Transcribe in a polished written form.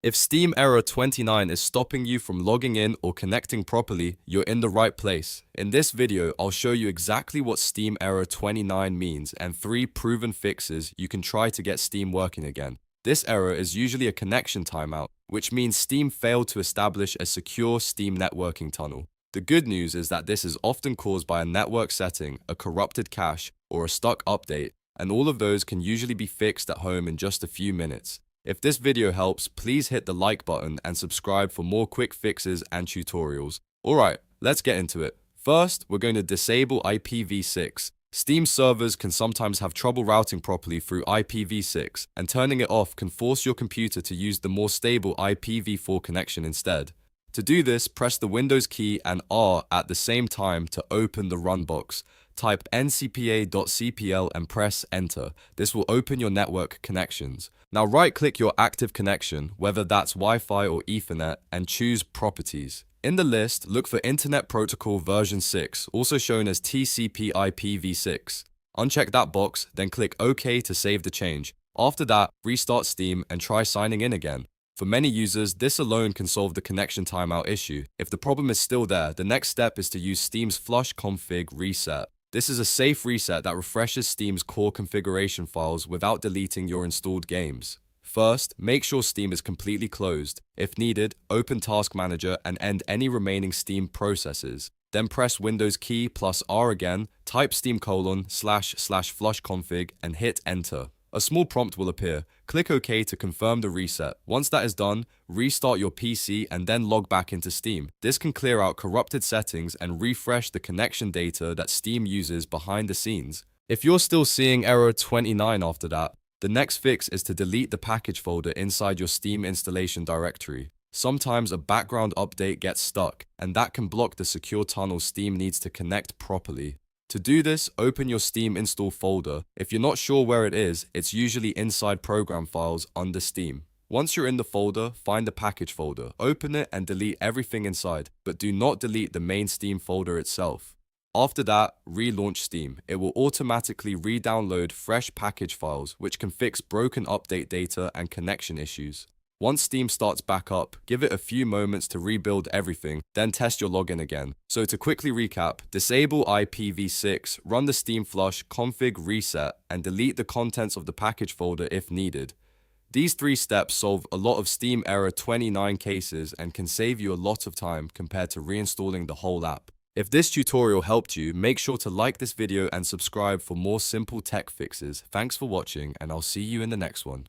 If Steam Error 29 is stopping you from logging in or connecting properly, you're in the right place. In this video, I'll show you exactly what Steam Error 29 means and 3 proven fixes you can try to get Steam working again. This error is usually a connection timeout, which means Steam failed to establish a secure Steam networking tunnel. The good news is that this is often caused by a network setting, a corrupted cache, or a stuck update, and all of those can usually be fixed at home in just a few minutes. If this video helps, please hit the like button and subscribe for more quick fixes and tutorials. Alright, let's get into it. First, we're going to disable IPv6. Steam servers can sometimes have trouble routing properly through IPv6, and turning it off can force your computer to use the more stable IPv4 connection instead. To do this, press the Windows key and R at the same time to open the run box. Type ncpa.cpl and press enter. This will open your network connections. Now right-click your active connection, whether that's Wi-Fi or Ethernet, and choose Properties. In the list, look for Internet Protocol version 6, also shown as TCP/IPv6. Uncheck that box, then click OK to save the change. After that, restart Steam and try signing in again. For many users, this alone can solve the connection timeout issue. If the problem is still there, the next step is to use Steam's flush config reset. This is a safe reset that refreshes Steam's core configuration files without deleting your installed games. First, make sure Steam is completely closed. If needed, open Task Manager and end any remaining Steam processes. Then press Windows key plus R again, type steam://flushconfig and hit enter. A small prompt will appear. Click OK to confirm the reset. Once that is done, restart your PC and then log back into Steam. This can clear out corrupted settings and refresh the connection data that Steam uses behind the scenes. If you're still seeing error 29 after that, the next fix is to delete the package folder inside your Steam installation directory. Sometimes a background update gets stuck, and that can block the secure tunnel Steam needs to connect properly. To do this, open your Steam install folder. If you're not sure where it is, it's usually inside program files under Steam. Once you're in the folder, find the package folder, open it and delete everything inside, but do not delete the main Steam folder itself. After that, relaunch Steam. It will automatically re-download fresh package files, which can fix broken update data and connection issues. Once Steam starts back up, give it a few moments to rebuild everything, then test your login again. So to quickly recap, disable IPv6, run the Steam flush config reset, and delete the contents of the package folder if needed. These 3 steps solve a lot of Steam Error 29 cases and can save you a lot of time compared to reinstalling the whole app. If this tutorial helped you, make sure to like this video and subscribe for more simple tech fixes. Thanks for watching, and I'll see you in the next one.